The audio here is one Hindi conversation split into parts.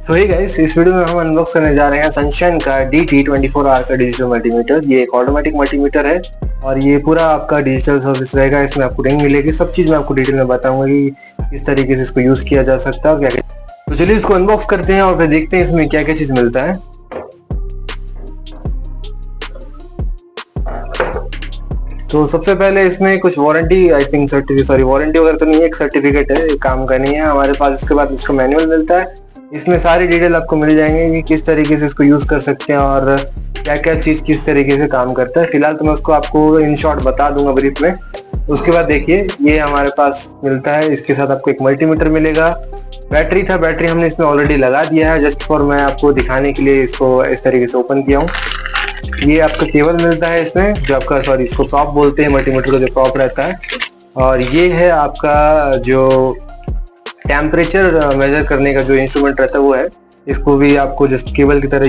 सो ही गाइस, इस वीडियो में हम अनबॉक्स करने जा रहे हैं सनशाइन का DT24R का डिजिटल मल्टीमीटर। ये एक ऑटोमेटिक मल्टीमीटर है और ये पूरा आपका डिजिटल सर्विस रहेगा। इसमें आपको रिंग मिलेगी, सब चीज़ मैं आपको डिटेल में बताऊंगा कि किस तरीके से इसको यूज़ किया जा सकता है और क्या क्या। तो चलिए इसको अनबॉक्स करते हैं और फिर देखते हैं इसमें क्या क्या चीज़ मिलता है। तो सबसे पहले इसमें कुछ वारंटी आई थिंक वारंटी वगैरह तो नहीं है, एक सर्टिफिकेट है, एक काम का नहीं है हमारे पास। इसके बाद इसका मैनुअल मिलता है, इसमें सारी डिटेल आपको मिल जाएंगे कि किस तरीके से इसको यूज़ कर सकते हैं और क्या क्या चीज़ किस तरीके से काम करता है। फिलहाल तो मैं उसको आपको इन शॉर्ट बता दूंगा ब्रीफ में। उसके बाद देखिए ये हमारे पास मिलता है, इसके साथ आपको एक मल्टीमीटर मिलेगा। बैटरी था, बैटरी हमने इसमें ऑलरेडी लगा दिया है, जस्ट फॉर मैं आपको दिखाने के लिए इसको इस तरीके से ओपन किया हूँ। ये आपका केबल मिलता है इसमें, जो आपका इसको प्रॉप बोलते हैं, मल्टीमीटर का जो प्रॉप रहता है। और ये है आपका जो टेम्परेचर मेजर करने का जो इंस्ट्रूमेंट रहता है वो है। इसको भी आपको जस्ट केबल की तरह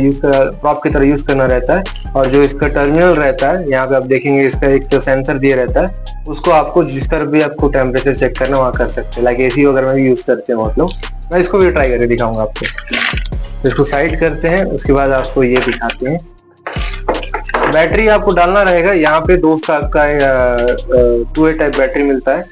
प्रॉप की तरह यूज करना रहता है। और जो इसका टर्मिनल रहता है, यहाँ पे आप देखेंगे इसका एक जो सेंसर दिया रहता है, उसको आपको जिस तरह भी आपको टेम्परेचर चेक करना वहाँ कर सकते हैं। लाइक AC वगैरह में भी यूज करते हैं बहुत लोग। मैं इसको भी ट्राई करके दिखाऊंगा आपको। तो इसको साइड करते हैं, उसके बाद आपको ये दिखाते हैं। बैटरी आपको डालना रहेगा यहाँ पे, दोस्त आपका 2A टाइप बैटरी मिलता है।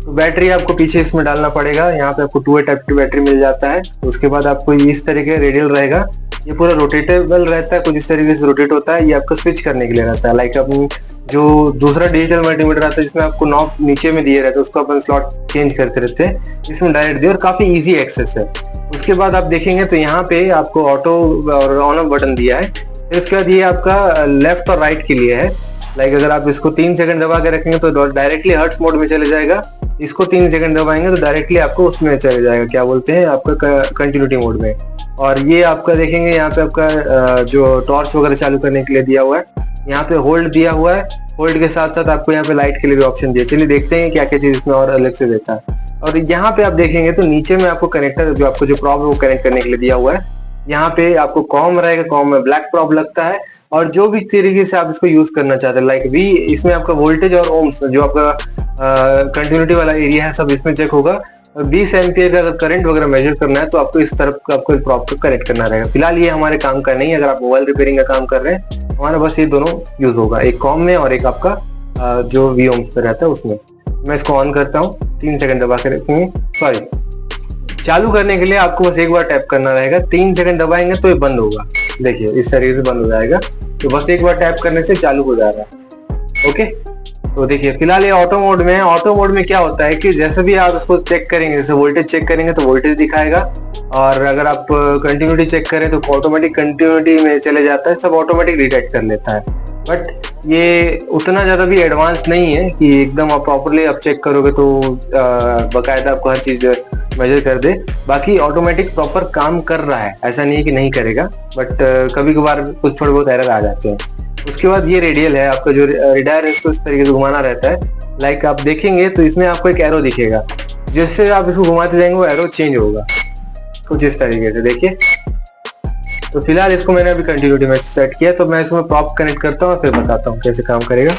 तो बैटरी आपको पीछे इसमें डालना पड़ेगा, यहाँ पे आपको 2A टाइप की बैटरी मिल जाता है। तो उसके बाद आपको इस तरीके रेडियल रहेगा, ये पूरा रोटेटेबल रहता है, कुछ इस तरीके से रोटेट होता है। ये आपको स्विच करने के लिए रहता है। लाइक अपनी जो दूसरा डिजिटल मल्टीमीटर आता है जिसमें आपको नॉब नीचे में दिए रहते हैं, उसको अपन स्लॉट चेंज करते रहते हैं, इसमें डायरेक्ट दिए और काफी इजी एक्सेस है। उसके बाद आप देखेंगे तो यहाँ पे आपको ऑटो और ऑन ऑफ बटन दिया है। फिर उसके बाद ये आपका लेफ्ट और राइट के लिए है। लाइक अगर आप इसको 3 सेकंड दबा के रखेंगे तो डायरेक्टली हर्ट्ज मोड में चले जाएगा। इसको 3 सेकंड दबाएंगे तो डायरेक्टली आपको उसमें चले जाएगा, क्या बोलते हैं, आपका कंटिन्यूटी मोड में। और ये आपका देखेंगे यहाँ पे आपका जो टॉर्च वगैरह चालू करने के लिए दिया हुआ है, यहाँ पे होल्ड दिया हुआ है। होल्ड के साथ साथ आपको यहाँ पे लाइट के लिए भी ऑप्शन दिया। चलिए देखते हैं क्या क्या चीज इसमें और अलग से देता है। और यहाँ पे आप देखेंगे तो नीचे में आपको कनेक्टर, जो आपको जो प्रॉब है वो कनेक्ट करने के लिए दिया हुआ है। यहाँ पे आपको कॉम रहेगा, कॉम में ब्लैक प्रॉब लगता है। और जो भी तरीके से आप इसको यूज करना चाहते हैं, लाइक V, इसमें आपका वोल्टेज और ओम्स जो आपका कंटिन्यूटी वाला एरिया है सब इसमें चेक होगा। 20 एम्पियर का अगर करंट वगैरह मेजर करना है तो आपको इस तरफ का आपको प्रॉप को कनेक्ट करना रहेगा। फिलहाल ये हमारे काम का नहीं है, अगर आप मोबाइल रिपेयरिंग का काम कर रहे हैं हमारा बस ये दोनों यूज होगा, एक कॉम में और एक आपका जो V ओम्स पे रहता है उसमें। मैं इसको ऑन करता हूँ, 3 सेकंड दबा के रखेंगे। चालू करने के लिए आपको बस एक बार टैप करना रहेगा, 3 सेकंड दबाएंगे तो ये बंद होगा। देखिए इस तरीके से बंद हो जाएगा। तो बस एक बार टैप करने से चालू हो जाएगा। ओके, तो देखिए फिलहाल ये ऑटो मोड में है। ऑटो मोड में क्या होता है कि जैसे भी आप इसको चेक करेंगे, जैसे वोल्टेज चेक करेंगे तो वोल्टेज दिखाएगा, और अगर आप कंटिन्यूटी चेक करें तो ऑटोमेटिक कंटिन्यूटी में चले जाता है, सब ऑटोमेटिक डिटेक्ट कर लेता है। बट ये उतना ज़्यादा भी एडवांस नहीं है कि एकदम आप प्रॉपरली आप चेक करोगे तो बाकायदा आपको हर चीज़ मेजर कर दे। बाकी ऑटोमेटिक प्रॉपर काम कर रहा है, ऐसा नहीं है कि नहीं करेगा, बट कभी कभार कुछ थोड़े बहुत एरर आ जाते हैं। उसके बाद ये रेडियल है आपका, जो रेडार है इसको इस तरीके से घुमाना रहता है। लाइक आप देखेंगे तो इसमें आपको एक एरो दिखेगा, जिससे आप इसको घुमाते जाएंगे वो एरो चेंज होगा कुछ इस तरीके से। देखिए तो फिलहाल इसको मैंने अभी कंटिन्यूटी में सेट किया, तो मैं इसमें प्रॉप कनेक्ट करता हूँ फिर बताता हूँ कैसे काम करेगा।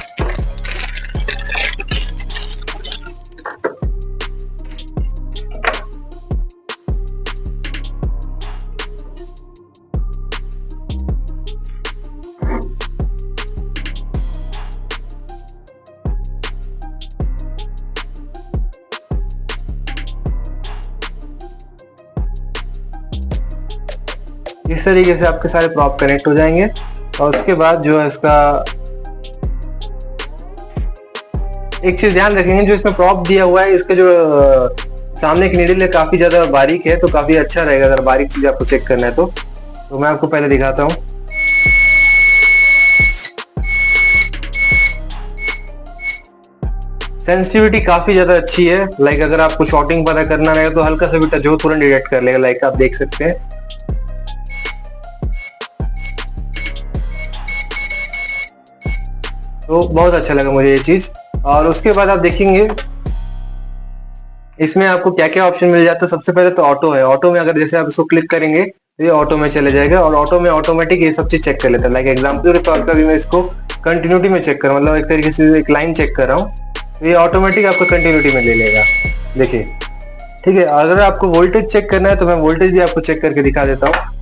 इस तरीके से आपके सारे प्रॉप कनेक्ट हो जाएंगे। और उसके बाद जो है इसका एक चीज ध्यान रखेंगे, जो इसमें प्रॉप दिया हुआ है इसका जो सामने की नीडल है काफी ज्यादा बारीक है, तो काफी अच्छा रहेगा अगर बारीक चीज आपको चेक करना है तो मैं आपको पहले दिखाता हूँ। सेंसिटिविटी काफी ज्यादा अच्छी है। लाइक अगर आपको शॉर्टिंग पता करना रहेगा तो हल्का सा भी टच हो तुरंत डिटेक्ट कर लेगा, लाइक आप देख सकते हैं। तो बहुत अच्छा लगा मुझे ये चीज। और उसके बाद आप देखेंगे इसमें आपको क्या क्या ऑप्शन मिल जाता है। सबसे पहले तो ऑटो है। ऑटो में अगर जैसे आप इसको क्लिक करेंगे तो ये ऑटो में चले जाएगा, और ऑटो में ऑटोमेटिक ये सब चीज चेक कर लेता है। लाइक एग्जाम्पल के तौर पर भी मैं इसको कंटिन्यूटी में चेक कर, मतलब एक तरीके से एक लाइन चेक कर रहा हूँ, तो ये ऑटोमेटिक आपको कंटिन्यूटी में ले लेगा। देखिए ठीक है, अगर आपको वोल्टेज चेक करना है तो मैं वोल्टेज भी आपको चेक करके दिखा देता हूँ।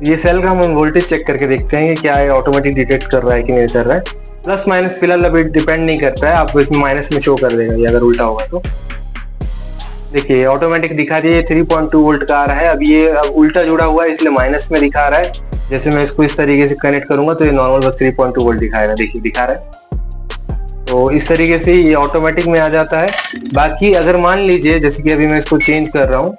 ये सेल का हम वोल्टेज चेक करके देखते हैं कि क्या ये ऑटोमेटिक डिटेक्ट कर रहा है कि नहीं कर रहा है। प्लस माइनस फिलहाल अभी डिपेंड नहीं करता है, आपको इसमें माइनस में शो कर देगा ये अगर उल्टा होगा तो। देखिए ऑटोमेटिक दिखा दिया 3.2 वोल्ट का आ रहा है। अब ये अब उल्टा जुड़ा हुआ है इसलिए माइनस में दिखा रहा है। जैसे मैं इसको इस तरीके से कनेक्ट करूंगा तो ये नॉर्मल बस 3.2 वोल्ट दिखाएगा। देखिए दिखा रहा है। तो इस तरीके से ये ऑटोमेटिक में आ जाता है। बाकी अगर मान लीजिए जैसे कि अभी मैं इसको चेंज कर रहा हूँ,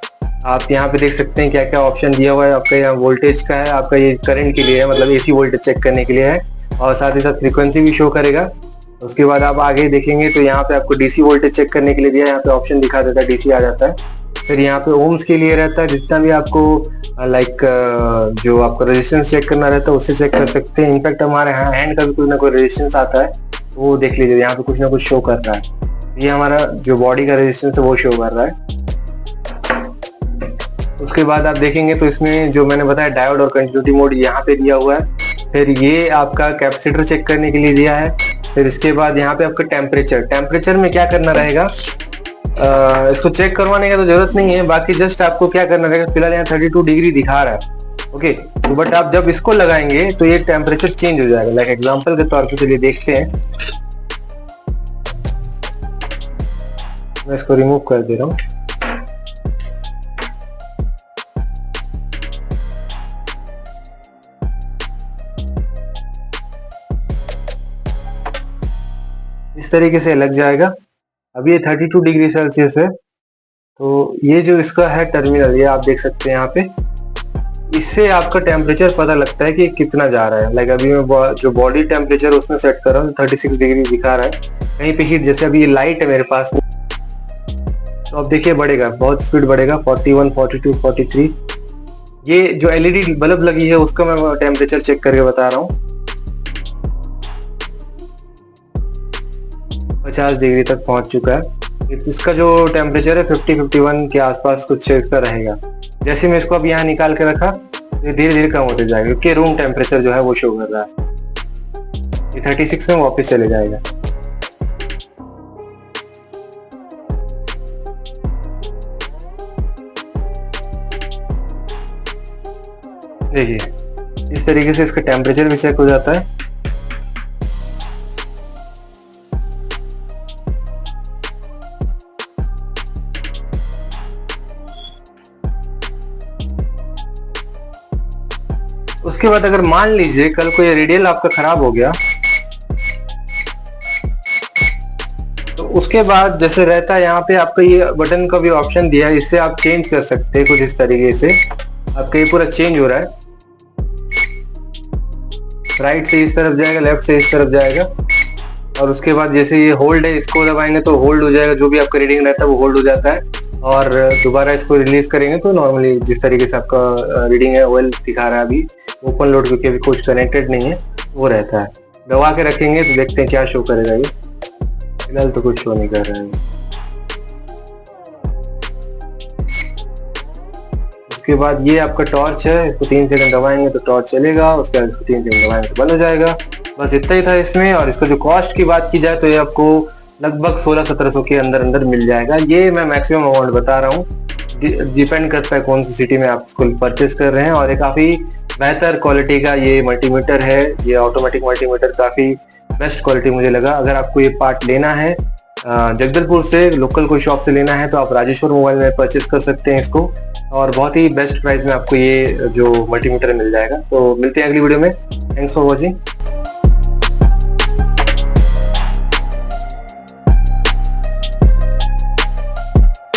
आप यहाँ पे देख सकते हैं क्या क्या ऑप्शन दिया हुआ है। आपका यहाँ वोल्टेज का है, आपका ये करंट के लिए है, मतलब एसी वोल्टेज चेक करने के लिए है, और साथ ही साथ फ्रीक्वेंसी भी शो करेगा। उसके बाद आप आगे देखेंगे तो यहाँ पे आपको डीसी वोल्टेज चेक करने के लिए दिया है, यहाँ पे ऑप्शन दिखा देता है, डीसी आ जाता है। फिर यहाँ पे ओम्स के लिए रहता है, जितना भी आपको लाइक जो आपको रेजिस्टेंस चेक करना रहता है उससे चेक कर सकते हैं। इनफैक्ट हमारे यहाँ हैंड का भी कोई ना कोई रेजिस्टेंस आता है, वो देख लीजिए यहाँ पे कुछ ना कुछ शो कर रहा है। ये हमारा जो बॉडी का रेजिस्टेंस है वो शो कर रहा है। उसके बाद आप देखेंगे तो इसमें जो मैंने बताया डायोड और कंटिन्यूटी मोड यहाँ पे दिया हुआ है। फिर ये आपका कैपेसिटर चेक करने के लिए दिया है। फिर इसके बाद यहाँ पे आपका टेम्परेचर में क्या करना रहेगा, इसको चेक करवाने का तो जरूरत नहीं है। बाकी जस्ट आपको क्या करना रहेगा, फिलहाल यहाँ 32 डिग्री दिखा रहा है, ओके। तो बट आप जब इसको लगाएंगे तो ये टेम्परेचर चेंज हो जाएगा। लाइक एग्जांपल के तौर पे चलिए देखते हैं, मैं इसको रिमूव कर दे रहा हूँ। इस तरीके से लग जाएगा। अब ये 32 डिग्री सेल्सियस है। तो ये जो इसका है टर्मिनल, ये आप देख सकते हैं यहाँ पे, इससे आपका टेम्परेचर पता लगता है कि कितना जा रहा है। लाइक अभी मैं जो बॉडी टेम्परेचर उसमें सेट कर रहा हूँ 36 डिग्री दिखा रहा है। कहीं पे हीट, जैसे अभी ये लाइट है मेरे पास, तो अब देखिए बढ़ेगा, बहुत स्पीड बढ़ेगा, 41, 42, 43। ये जो एलईडी बल्ब लगी है उसका मैं टेम्परेचर चेक करके बता रहा हूँ। 50 डिग्री तक पहुंच चुका है। इसका जो टेम्परेचर है 50-51 के आसपास कुछ इसका रहेगा। जैसे मैं इसको अब यहाँ निकाल के रखा, ये धीरे धीरे कम होते जाएगा क्योंकि रूम टेम्परेचर जो है वो शो कर रहा है। ये 36 में वापस चले जाएगा। देखिए इस तरीके से इसका टेम्परेचर भी चेक हो जाता है। उसके बाद अगर मान लीजिए कल को ये रेडियल आपका खराब हो गया, तो उसके बाद जैसे रहता है यहाँ पे आपका ये बटन का भी ऑप्शन दिया है, इससे आप चेंज कर सकते हैं कुछ इस तरीके से। आपका ये पूरा चेंज हो रहा है, राइट से इस तरफ जाएगा, लेफ्ट से इस तरफ जाएगा। और उसके बाद जैसे ये होल्ड है, इसको दबाएंगे तो होल्ड हो जाएगा, जो भी आपका रीडिंग रहता है वो होल्ड हो जाता है। और दोबारा इसको रिलीज करेंगे तो नॉर्मली जिस तरीके से आपका रीडिंग है वेल दिखा रहा है, अभी ओपन लोड क्योंकि अभी कुछ कनेक्टेड नहीं है वो रहता है। दबा के रखेंगे तो देखते हैं क्या शो करेगा। ये फिलहाल तो कुछ शो नहीं कर रहा है। उसके बाद ये आपका टॉर्च है, इसको 3 सेकंड दबाएंगे तो टॉर्च चलेगा, उसके बाद इसको 3 सेकंड दबाएंगे तो बंद हो जाएगा। बस इतना ही था इसमें। और इसका जो कॉस्ट की बात की जाए तो ये आपको लगभग 1600-1700 के अंदर अंदर मिल जाएगा। ये मैं मैक्सिमम अमाउंट बता रहा हूँ, डिपेंड करता है कौन सी सिटी में आप इसको परचेस कर रहे हैं। और ये काफ़ी बेहतर क्वालिटी का ये मल्टीमीटर है, ये ऑटोमेटिक मल्टीमीटर काफ़ी बेस्ट क्वालिटी मुझे लगा। अगर आपको ये पार्ट लेना है जगदलपुर से लोकल कोई शॉप से लेना है तो आप राजेश्वर मोबाइल में परचेस कर सकते हैं इसको, और बहुत ही बेस्ट प्राइस में आपको ये जो मल्टीमीटर मिल जाएगा। तो मिलते हैं अगली वीडियो में। Thanks for watching.